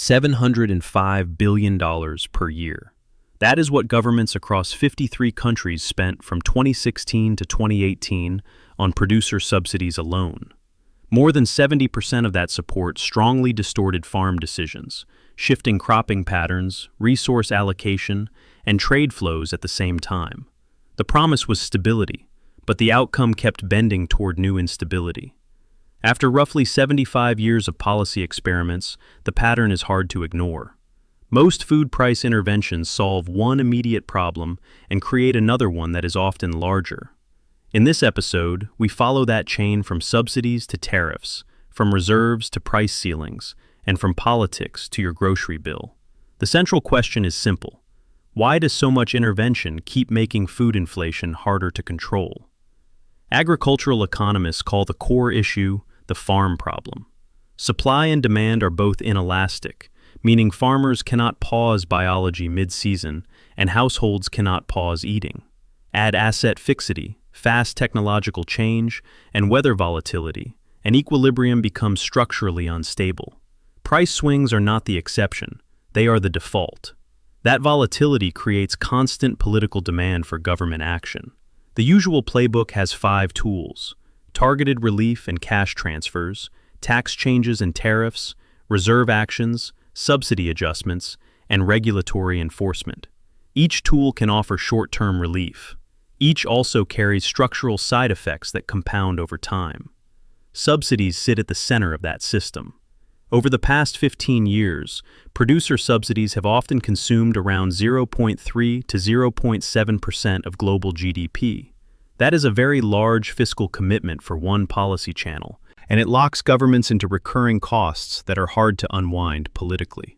$705 billion per year. That is what governments across 53 countries spent from 2016 to 2018 on producer subsidies alone. More than 70% of that support strongly distorted farm decisions, shifting cropping patterns, resource allocation, and trade flows at the same time. The promise was stability, but the outcome kept bending toward new instability. After roughly 75 years of policy experiments, the pattern is hard to ignore. Most food price interventions solve one immediate problem and create another one that is often larger. In this episode, we follow that chain from subsidies to tariffs, from reserves to price ceilings, and from politics to your grocery bill. The central question is simple. Why does so much intervention keep making food inflation harder to control? Agricultural economists call the core issue the farm problem. Supply and demand are both inelastic, meaning farmers cannot pause biology mid-season and households cannot pause eating. Add asset fixity, fast technological change, and weather volatility, and equilibrium becomes structurally unstable. Price swings are not the exception, they are the default. That volatility creates constant political demand for government action. The usual playbook has 5 tools: targeted relief and cash transfers, tax changes and tariffs, reserve actions, subsidy adjustments, and regulatory enforcement. Each tool can offer short-term relief. Each also carries structural side effects that compound over time. Subsidies sit at the center of that system. Over the past 15 years, producer subsidies have often consumed around 0.3 to 0.7% of global GDP. That is a very large fiscal commitment for one policy channel, and it locks governments into recurring costs that are hard to unwind politically.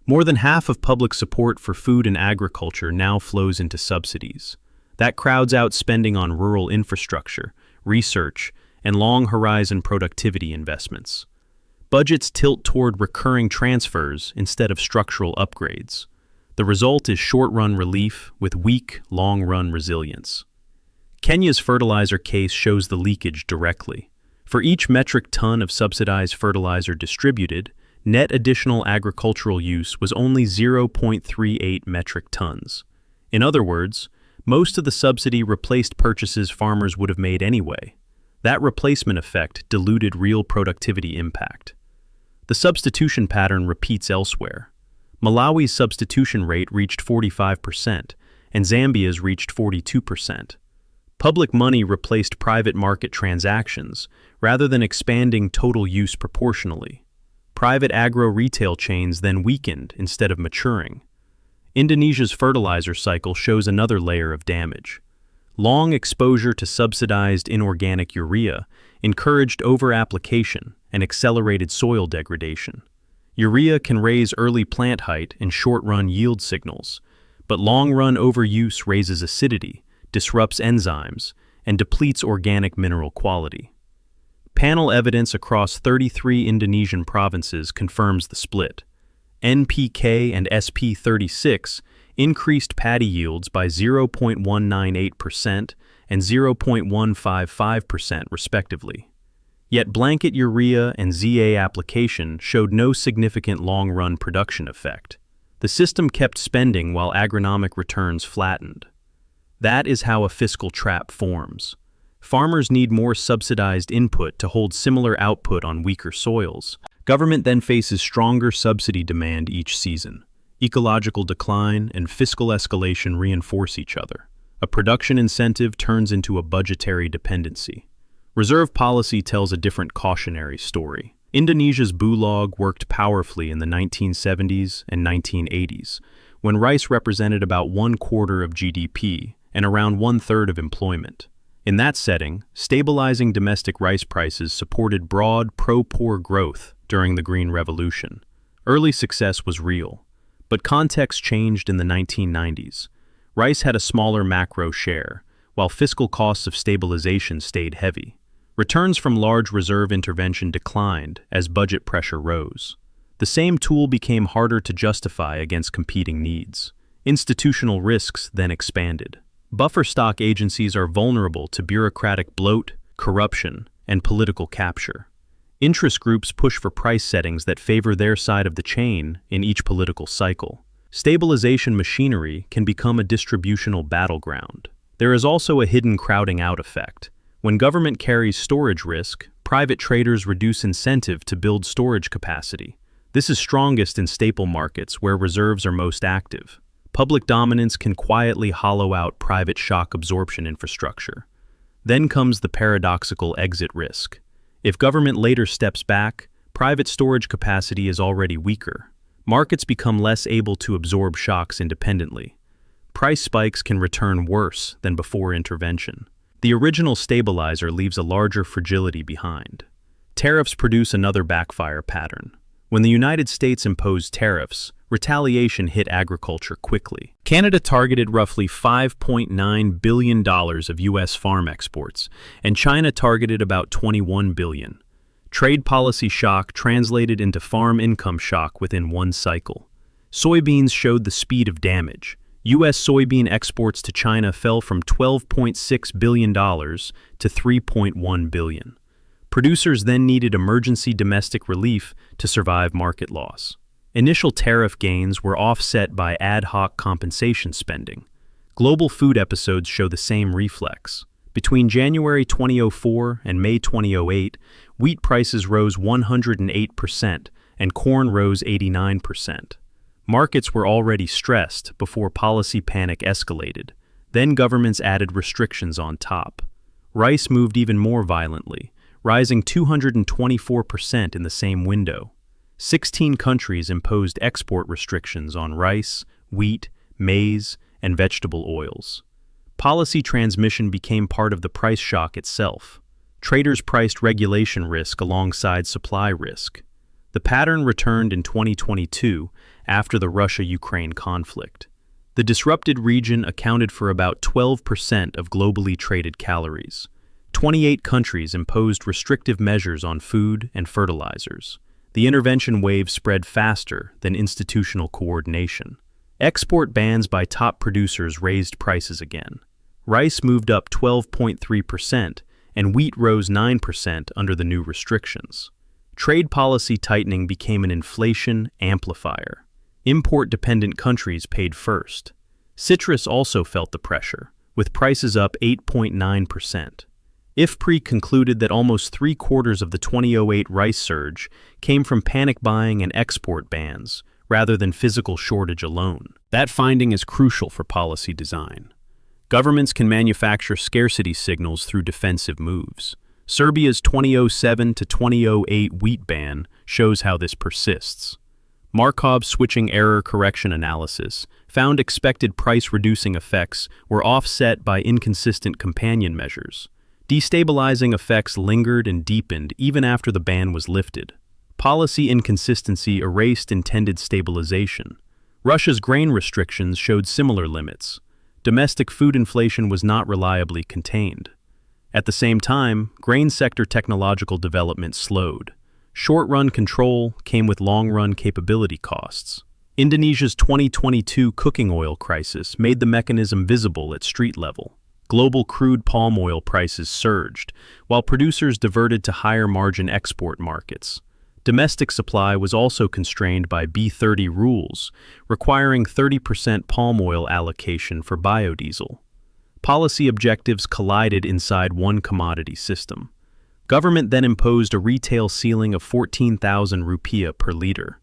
More than half of public support for food and agriculture now flows into subsidies. That crowds out spending on rural infrastructure, research, and long-horizon productivity investments. Budgets tilt toward recurring transfers instead of structural upgrades. The result is short-run relief with weak, long-run resilience. Kenya's fertilizer case shows the leakage directly. For each metric ton of subsidized fertilizer distributed, net additional agricultural use was only 0.38 metric tons. In other words, most of the subsidy replaced purchases farmers would have made anyway. That replacement effect diluted real productivity impact. The substitution pattern repeats elsewhere. Malawi's substitution rate reached 45%, and Zambia's reached 42%. Public money replaced private market transactions, rather than expanding total use proportionally. Private agro-retail chains then weakened instead of maturing. Indonesia's fertilizer cycle shows another layer of damage. Long exposure to subsidized inorganic urea encouraged over-application and accelerated soil degradation. Urea can raise early plant height and short-run yield signals, but long-run overuse raises acidity, disrupts enzymes, and depletes organic mineral quality. Panel evidence across 33 Indonesian provinces confirms the split. NPK and SP36 increased paddy yields by 0.198% and 0.155% respectively. Yet blanket urea and ZA application showed no significant long-run production effect. The system kept spending while agronomic returns flattened. That is how a fiscal trap forms. Farmers need more subsidized input to hold similar output on weaker soils. Government then faces stronger subsidy demand each season. Ecological decline and fiscal escalation reinforce each other. A production incentive turns into a budgetary dependency. Reserve policy tells a different cautionary story. Indonesia's Bulog worked powerfully in the 1970s and 1980s, when rice represented about 1/4 of GDP and around 1/3 of employment. In that setting, stabilizing domestic rice prices supported broad pro-poor growth during the Green Revolution. Early success was real, but context changed in the 1990s. Rice had a smaller macro share, while fiscal costs of stabilization stayed heavy. Returns from large reserve intervention declined as budget pressure rose. The same tool became harder to justify against competing needs. Institutional risks then expanded. Buffer stock agencies are vulnerable to bureaucratic bloat, corruption, and political capture. Interest groups push for price settings that favor their side of the chain in each political cycle. Stabilization machinery can become a distributional battleground. There is also a hidden crowding out effect. When government carries storage risk, private traders reduce incentive to build storage capacity. This is strongest in staple markets where reserves are most active. Public dominance can quietly hollow out private shock absorption infrastructure. Then comes the paradoxical exit risk. If government later steps back, private storage capacity is already weaker. Markets become less able to absorb shocks independently. Price spikes can return worse than before intervention. The original stabilizer leaves a larger fragility behind. Tariffs produce another backfire pattern. When the United States imposed tariffs, retaliation hit agriculture quickly. Canada targeted roughly $5.9 billion of U.S. farm exports, and China targeted about $21 billion. Trade policy shock translated into farm income shock within one cycle. Soybeans showed the speed of damage. U.S. soybean exports to China fell from $12.6 billion to $3.1 billion. Producers then needed emergency domestic relief to survive market loss. Initial tariff gains were offset by ad hoc compensation spending. Global food episodes show the same reflex. Between January 2004 and May 2008, wheat prices rose 108% and corn rose 89%. Markets were already stressed before policy panic escalated. Then governments added restrictions on top. Rice moved even more violently, rising 224% in the same window. 16 countries imposed export restrictions on rice, wheat, maize, and vegetable oils. Policy transmission became part of the price shock itself. Traders priced regulation risk alongside supply risk. The pattern returned in 2022 after the Russia-Ukraine conflict. The disrupted region accounted for about 12% of globally traded calories. 28 countries imposed restrictive measures on food and fertilizers. The intervention wave spread faster than institutional coordination. Export bans by top producers raised prices again. Rice moved up 12.3%, and wheat rose 9% under the new restrictions. Trade policy tightening became an inflation amplifier. Import-dependent countries paid first. Citrus also felt the pressure, with prices up 8.9%. IFPRI concluded that almost three-quarters of the 2008 rice surge came from panic buying and export bans, rather than physical shortage alone. That finding is crucial for policy design. Governments can manufacture scarcity signals through defensive moves. Serbia's 2007 to 2008 wheat ban shows how this persists. Markov's switching error correction analysis found expected price-reducing effects were offset by inconsistent companion measures. Destabilizing effects lingered and deepened even after the ban was lifted. Policy inconsistency erased intended stabilization. Russia's grain restrictions showed similar limits. Domestic food inflation was not reliably contained. At the same time, grain sector technological development slowed. Short-run control came with long-run capability costs. Indonesia's 2022 cooking oil crisis made the mechanism visible at street level. Global crude palm oil prices surged, while producers diverted to higher-margin export markets. Domestic supply was also constrained by B30 rules, requiring 30% palm oil allocation for biodiesel. Policy objectives collided inside one commodity system. Government then imposed a retail ceiling of 14,000 rupiah per liter.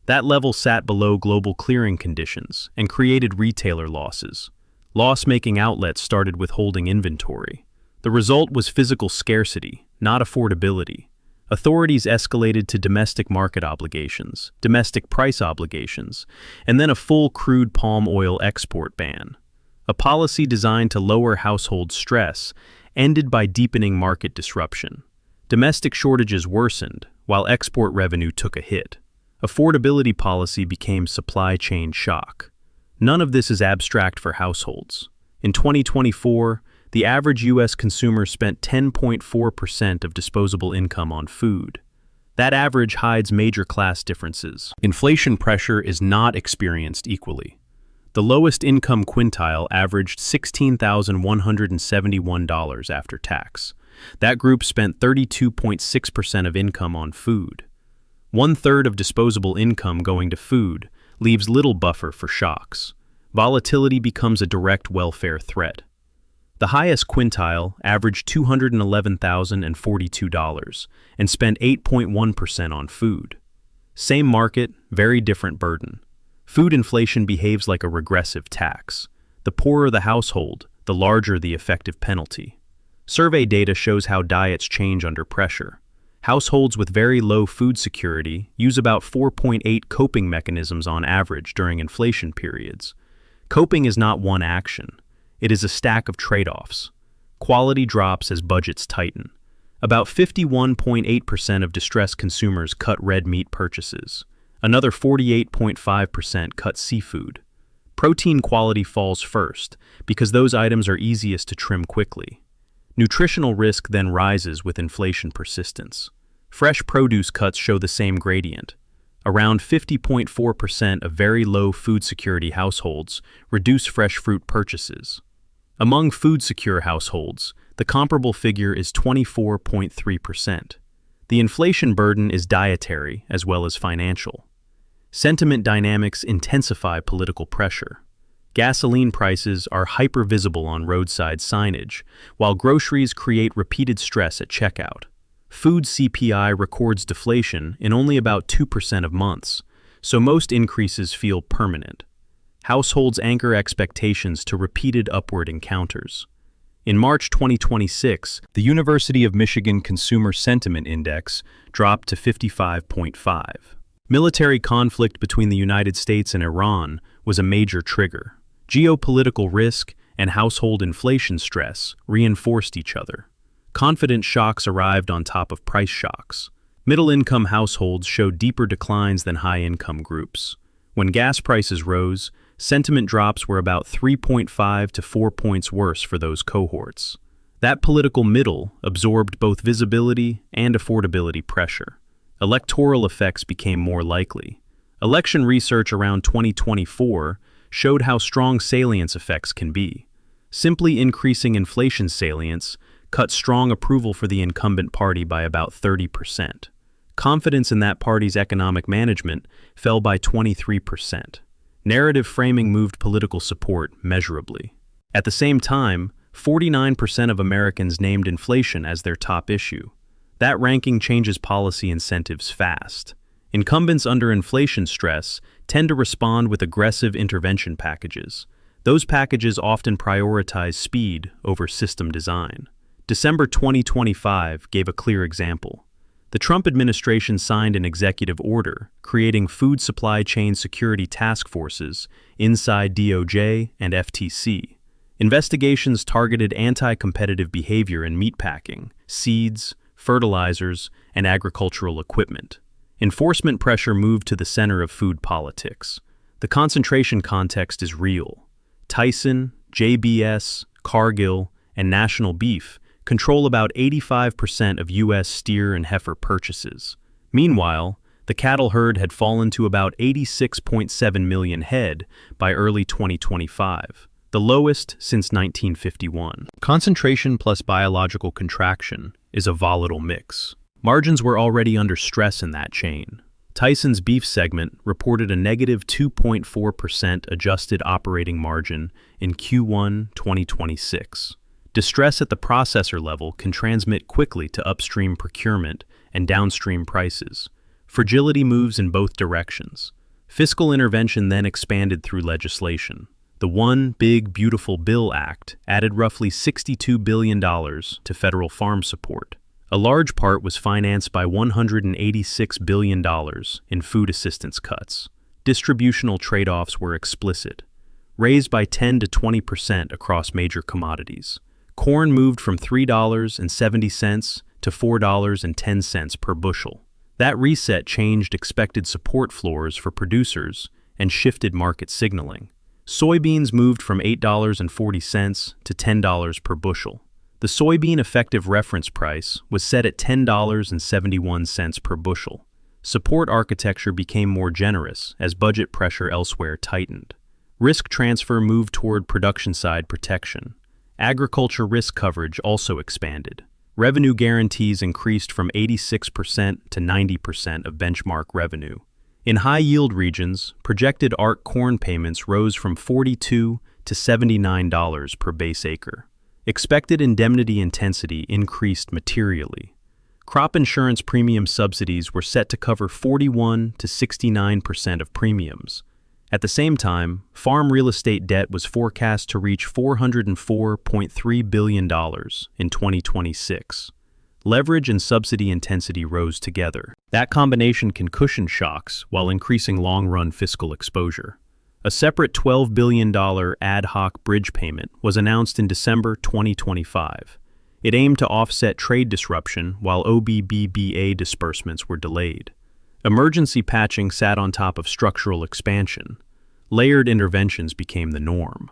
That level sat below global clearing conditions and created retailer losses. Loss-making outlets started withholding inventory. The result was physical scarcity, not affordability. Authorities escalated to domestic market obligations, domestic price obligations, and then a full crude palm oil export ban. A policy designed to lower household stress ended by deepening market disruption. Domestic shortages worsened, while export revenue took a hit. Affordability policy became supply chain shock. None of this is abstract for households. In 2024, the average U.S. consumer spent 10.4% of disposable income on food. That average hides major class differences. Inflation pressure is not experienced equally. The lowest income quintile averaged $16,171 after tax, That group spent 32.6% of income on food. 1/3 of disposable income going to food leaves little buffer for shocks. Volatility becomes a direct welfare threat. The highest quintile averaged $211,042 and spent 8.1% on food. Same market, very different burden. Food inflation behaves like a regressive tax. The poorer the household, the larger the effective penalty. Survey data shows how diets change under pressure. Households with very low food security use about 4.8 coping mechanisms on average during inflation periods. Coping is not one action. It is a stack of trade-offs. Quality drops as budgets tighten. About 51.8% of distressed consumers cut red meat purchases. Another 48.5% cut seafood. Protein quality falls first because those items are easiest to trim quickly. Nutritional risk then rises with inflation persistence. Fresh produce cuts show the same gradient. Around 50.4% of very low food security households reduce fresh fruit purchases. Among food-secure households, the comparable figure is 24.3%. The inflation burden is dietary as well as financial. Sentiment dynamics intensify political pressure. Gasoline prices are hyper-visible on roadside signage, while groceries create repeated stress at checkout. Food CPI records deflation in only about 2% of months, so most increases feel permanent. Households anchor expectations to repeated upward encounters. In March 2026, the University of Michigan Consumer Sentiment Index dropped to 55.5. Military conflict between the United States and Iran was a major trigger. Geopolitical risk and household inflation stress reinforced each other. Confidence shocks arrived on top of price shocks. Middle-income households showed deeper declines than high-income groups. When gas prices rose, sentiment drops were about 3.5 to 4 points worse for those cohorts. That political middle absorbed both visibility and affordability pressure. Electoral effects became more likely. Election research around 2024 showed how strong salience effects can be. Simply increasing inflation salience cut strong approval for the incumbent party by about 30%. Confidence in that party's economic management fell by 23%. Narrative framing moved political support measurably. At the same time, 49% of Americans named inflation as their top issue. That ranking changes policy incentives fast. Incumbents under inflation stress tend to respond with aggressive intervention packages. Those packages often prioritize speed over system design. December 2025 gave a clear example. The Trump administration signed an executive order creating food supply chain security task forces inside DOJ and FTC. Investigations targeted anti-competitive behavior in meatpacking, seeds, fertilizers, and agricultural equipment. Enforcement pressure moved to the center of food politics. The concentration context is real. Tyson, JBS, Cargill, and National Beef control about 85% of U.S. steer and heifer purchases. Meanwhile, the cattle herd had fallen to about 86.7 million head by early 2025, the lowest since 1951. Concentration plus biological contraction is a volatile mix. Margins were already under stress in that chain. Tyson's beef segment reported a negative 2.4% adjusted operating margin in Q1 2026. Distress at the processor level can transmit quickly to upstream procurement and downstream prices. Fragility moves in both directions. Fiscal intervention then expanded through legislation. The One Big Beautiful Bill Act added roughly $62 billion to federal farm support. A large part was financed by $186 billion in food assistance cuts. Distributional trade-offs were explicit, raised by 10 to 20% across major commodities. Corn moved from $3.70 to $4.10 per bushel. That reset changed expected support floors for producers and shifted market signaling. Soybeans moved from $8.40 to $10 per bushel. The soybean effective reference price was set at $10.71 per bushel. Support architecture became more generous as budget pressure elsewhere tightened. Risk transfer moved toward production-side protection. Agriculture risk coverage also expanded. Revenue guarantees increased from 86% to 90% of benchmark revenue. In high-yield regions, projected ARC corn payments rose from $42 to $79 per base acre. Expected indemnity intensity increased materially. Crop insurance premium subsidies were set to cover 41 to 69% of premiums. At the same time, farm real estate debt was forecast to reach $404.3 billion in 2026. Leverage and subsidy intensity rose together. That combination can cushion shocks while increasing long-run fiscal exposure. A separate $12 billion ad hoc bridge payment was announced in December 2025. It aimed to offset trade disruption while OBBBA disbursements were delayed. Emergency patching sat on top of structural expansion. Layered interventions became the norm.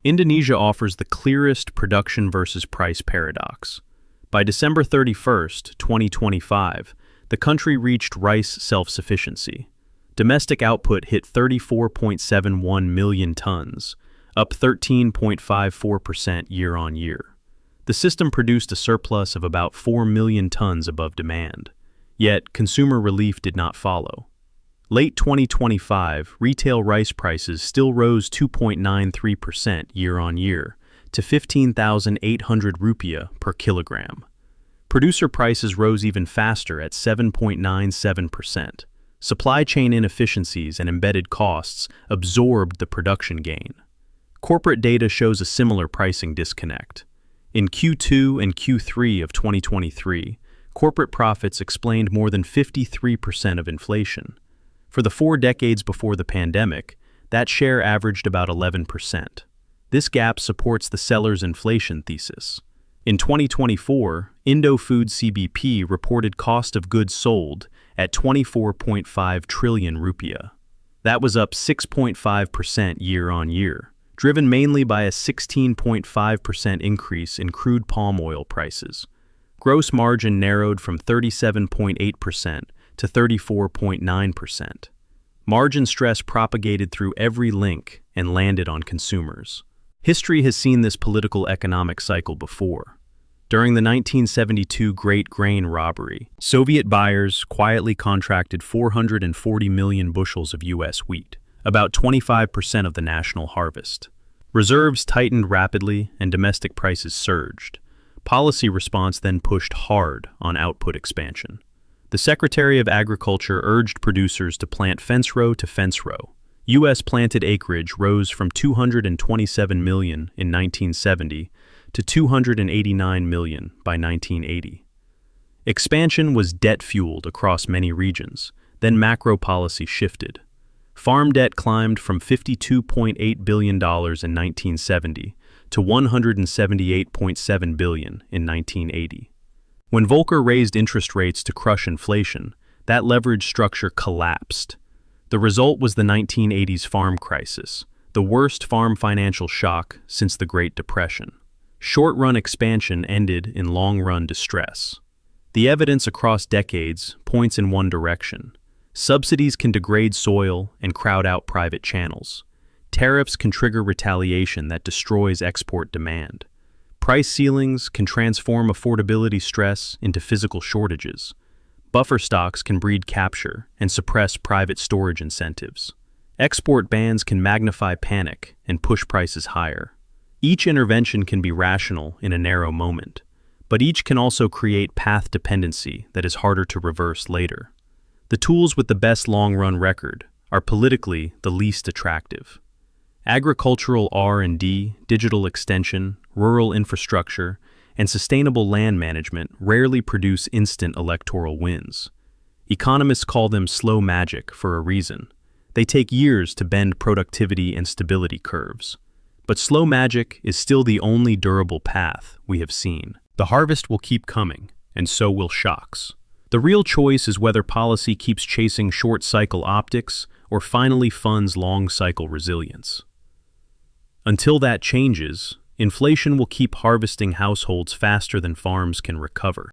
Indonesia offers the clearest production versus price paradox. By December 31, 2025, the country reached rice self-sufficiency. Domestic output hit 34.71 million tons, up 13.54% year-on-year. The system produced a surplus of about 4 million tons above demand. Yet, consumer relief did not follow. Late 2025, retail rice prices still rose 2.93% year-on-year to 15,800 rupiah per kilogram. Producer prices rose even faster at 7.97%. Supply chain inefficiencies and embedded costs absorbed the production gain. Corporate data shows a similar pricing disconnect. In Q2 and Q3 of 2023, corporate profits explained more than 53% of inflation. For the 4 decades before the pandemic, that share averaged about 11%. This gap supports the seller's inflation thesis. In 2024, Indo-Food CBP reported cost of goods sold at 24.5 trillion rupiah. That was up 6.5% year-on-year, driven mainly by a 16.5% increase in crude palm oil prices. Gross margin narrowed from 37.8% to 34.9%. Margin stress propagated through every link and landed on consumers. History has seen this political economic cycle before. During the 1972 Great Grain Robbery, Soviet buyers quietly contracted 440 million bushels of U.S. wheat, about 25% of the national harvest. Reserves tightened rapidly and domestic prices surged. Policy response then pushed hard on output expansion. The Secretary of Agriculture urged producers to plant fence row to fence row. U.S. planted acreage rose from 227 million in 1970 to 289 million by 1980. Expansion was debt-fueled across many regions, then macro policy shifted. Farm debt climbed from $52.8 billion in 1970 to $178.7 billion in 1980. When Volcker raised interest rates to crush inflation, that leverage structure collapsed. The result was the 1980s farm crisis, the worst farm financial shock since the Great Depression. Short-run expansion ended in long-run distress. The evidence across decades points in one direction. Subsidies can degrade soil and crowd out private channels. Tariffs can trigger retaliation that destroys export demand. Price ceilings can transform affordability stress into physical shortages. Buffer stocks can breed capture and suppress private storage incentives. Export bans can magnify panic and push prices higher. Each intervention can be rational in a narrow moment, but each can also create path dependency that is harder to reverse later. The tools with the best long-run record are politically the least attractive. Agricultural R&D, digital extension, rural infrastructure, and sustainable land management rarely produce instant electoral wins. Economists call them slow magic for a reason. They take years to bend productivity and stability curves. But slow magic is still the only durable path we have seen. The harvest will keep coming, and so will shocks. The real choice is whether policy keeps chasing short-cycle optics or finally funds long-cycle resilience. Until that changes, inflation will keep harvesting households faster than farms can recover.